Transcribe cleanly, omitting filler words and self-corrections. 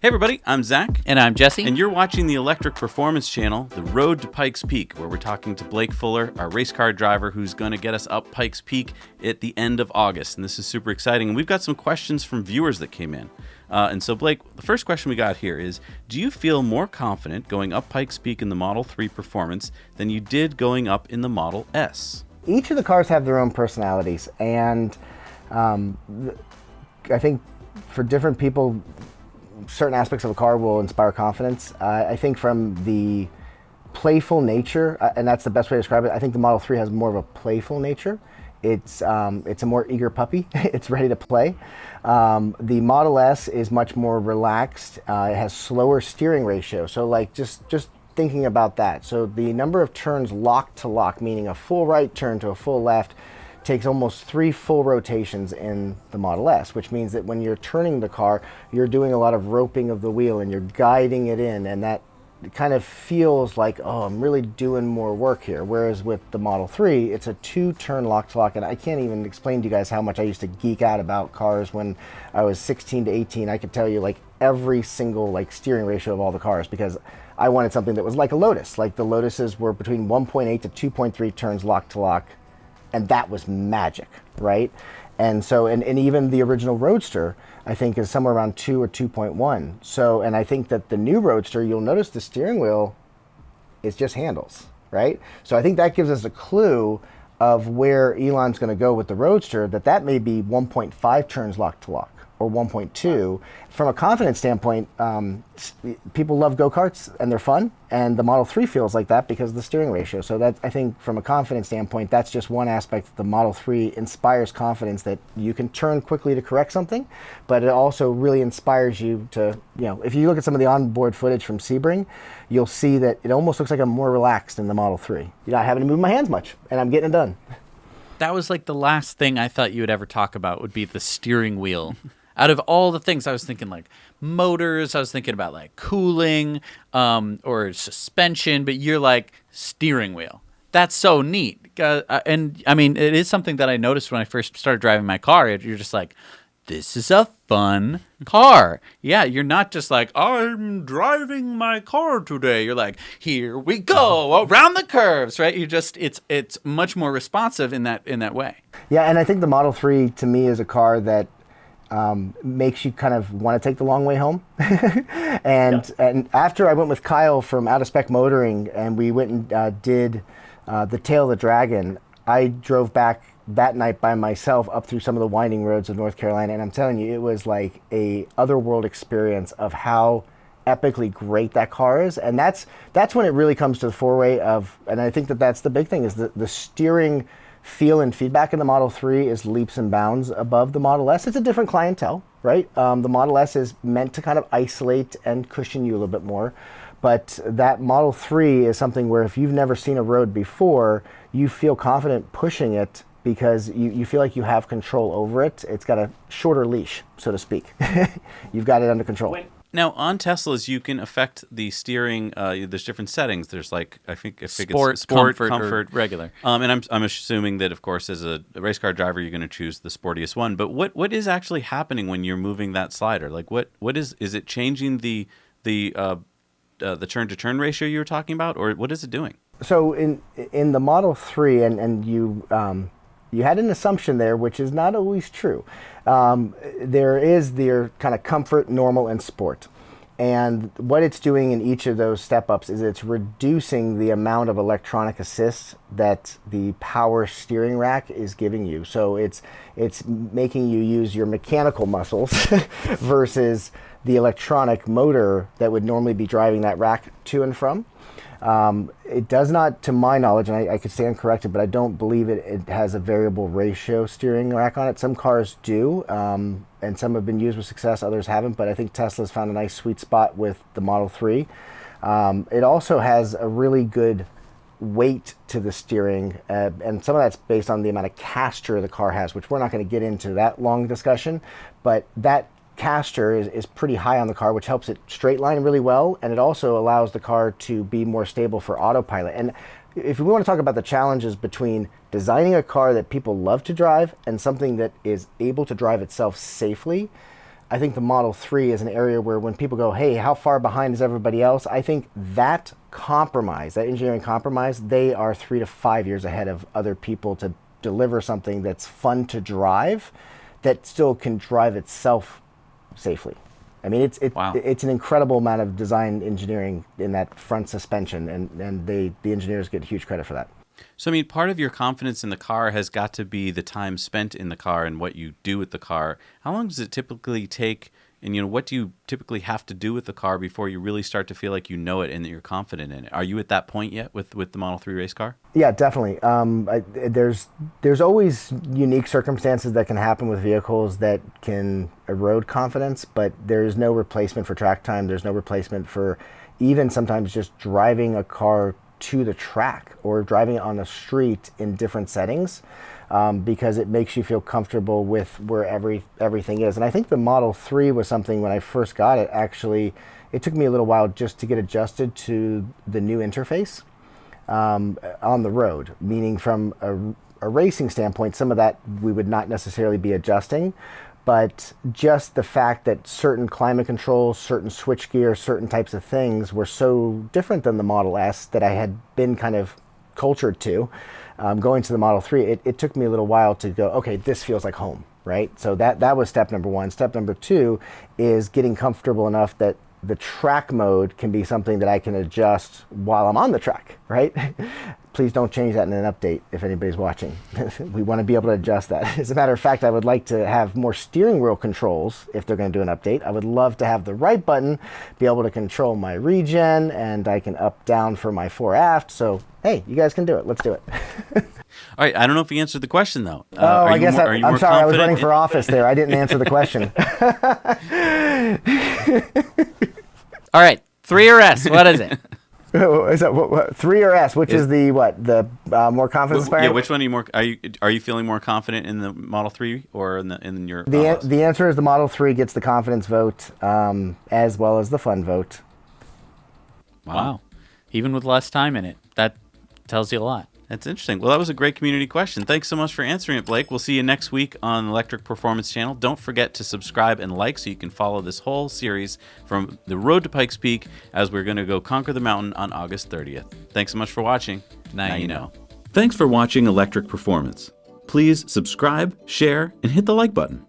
Hey everybody, I'm Zach. And I'm Jesse. And you're watching the Electric Performance channel, The Road to Pikes Peak, where we're talking to Blake Fuller, our race car driver who's going to get us up Pikes Peak at the end of August. And this is super exciting. And we've got some questions from viewers that came in. And so, Blake, the first question we got here is, do you feel more confident going up Pikes Peak in the Model 3 Performance than you did going up in the Model S? Each of the cars have their own personalities. And I think for different people, certain aspects of a car will inspire confidence. I think from the playful nature, and that's the best way to describe it, I think the Model 3 has more of a playful nature. It's a more eager puppy. It's ready to play. The Model S is much more relaxed. It has slower steering ratio. So like just thinking about that. So the number of turns lock to lock, meaning a full right turn to a full left, takes almost 3 full rotations in the Model S, which means that when you're turning the car, you're doing a lot of roping of the wheel and you're guiding it in, and that kind of feels like, oh, I'm really doing more work here. Whereas with the Model 3, it's a 2-turn lock to lock, and I can't even explain to you guys how much I used to geek out about cars when I was 16 to 18. I could tell you like every single like steering ratio of all the cars because I wanted something that was like a Lotus. Like the Lotuses were between 1.8 to 2.3 turns lock to lock. And that was magic, right? And so, and even the original Roadster, I think, is somewhere around 2 or 2.1. So, and I think that the new Roadster, you'll notice the steering wheel is just handles, right? So I think that gives us a clue of where Elon's going to go with the Roadster, that may be 1.5 turns lock to lock or 1.2. From a confidence standpoint, people love go-karts and they're fun, and the Model 3 feels like that because of the steering ratio. So that, I think from a confidence standpoint, that's just one aspect that the Model 3 inspires confidence, that you can turn quickly to correct something, but it also really inspires you to, if you look at some of the onboard footage from Sebring, you'll see that it almost looks like I'm more relaxed in the Model 3. You're not having to move my hands much, and I'm getting it done. That was like the last thing I thought you would ever talk about would be the steering wheel. Out of all the things, I was thinking like motors, I was thinking about like cooling or suspension, but you're like steering wheel. That's so neat. And I mean, it is something that I noticed when I first started driving my car. You're just like, this is a fun car. Yeah, you're not just like, I'm driving my car today. You're like, here we go around the curves, right? It's much more responsive in that way. Yeah, and I think the Model 3 to me is a car that makes you kind of want to take the long way home. And after I went with Kyle from Out of Spec Motoring and we went and did the Tail of the Dragon, I drove back that night by myself up through some of the winding roads of North Carolina, and I'm telling you, it was like a otherworld experience of how epically great that car is. And that's when it really comes to the foray of, and I think that's the big thing, is the steering feel and feedback in the Model 3 is leaps and bounds above the Model S. It's a different clientele, right? The Model S is meant to kind of isolate and cushion you a little bit more. But that Model 3 is something where if you've never seen a road before, you feel confident pushing it because you feel like you have control over it. It's got a shorter leash, so to speak. You've got it under control. Now, on Teslas, you can affect the steering. There's different settings. There's like, I think it's sport, comfort, regular. And I'm assuming that, of course, as a race car driver, you're going to choose the sportiest one. But what is actually happening when you're moving that slider? Like, what is it changing the turn-to-turn ratio you were talking about, or what is it doing? So in the Model 3, and you had an assumption there, which is not always true. There is their kind of comfort, normal, and sport. And what it's doing in each of those step-ups is it's reducing the amount of electronic assist that the power steering rack is giving you. So it's making you use your mechanical muscles versus the electronic motor that would normally be driving that rack to and from. It does not, to my knowledge, and I could stand corrected, but I don't believe it has a variable ratio steering rack on it. Some cars do, and some have been used with success, others haven't, but I think Tesla's found a nice sweet spot with the Model 3. It also has a really good weight to the steering, and some of that's based on the amount of caster the car has, which we're not going to get into that long discussion, but that caster is pretty high on the car, which helps it straight line really well, and it also allows the car to be more stable for autopilot. And if we want to talk about the challenges between designing a car that people love to drive and something that is able to drive itself safely, I think the Model 3 is an area where when people go, hey, how far behind is everybody else? I think that compromise, that engineering compromise, they are 3 to 5 years ahead of other people to deliver something that's fun to drive that still can drive itself safely. I mean, it's an incredible amount of design engineering in that front suspension, and the engineers get huge credit for that. So, I mean, part of your confidence in the car has got to be the time spent in the car and what you do with the car. How long does it typically take, and, you know, what do you typically have to do with the car before you really start to feel like you know it and that you're confident in it? Are you at that point yet with the Model 3 race car? Yeah, definitely. There's always unique circumstances that can happen with vehicles that can erode confidence, but there's no replacement for track time. There's no replacement for even sometimes just driving a car to the track or driving it on the street in different settings, because it makes you feel comfortable with where everything is. And I think the Model 3 was something, when I first got it, actually, it took me a little while just to get adjusted to the new interface on the road, meaning from a racing standpoint, some of that we would not necessarily be adjusting, but just the fact that certain climate control, certain switchgear, certain types of things were so different than the Model S that I had been kind of cultured to. Going to the Model 3, it took me a little while to go, okay, this feels like home, right? So that was step number one. Step number two is getting comfortable enough that the track mode can be something that I can adjust while I'm on the track, right? Please don't change that in an update if anybody's watching. We want to be able to adjust that. As a matter of fact, I would like to have more steering wheel controls if they're going to do an update. I would love to have the right button, be able to control my regen, and I can up down for my fore aft. So, hey, you guys can do it. Let's do it. All right, I don't know if you answered the question, though. I guess I'm sorry, I was running for office there. I didn't answer the question. All right, 3 or S, what is it? Is that what 3 or S? Which is the more confidence inspiring? Yeah, which one are you more? Are you feeling more confident in the Model 3 or in your? The answer is the Model 3 gets the confidence vote, as well as the fun vote. Wow, even with less time in it, that tells you a lot. That's interesting. Well, that was a great community question. Thanks so much for answering it, Blake. We'll see you next week on the Electric Performance Channel. Don't forget to subscribe and like so you can follow this whole series from the road to Pikes Peak as we're going to go conquer the mountain on August 30th. Thanks so much for watching. Now you know. Thanks for watching Electric Performance. Please subscribe, share, and hit the like button.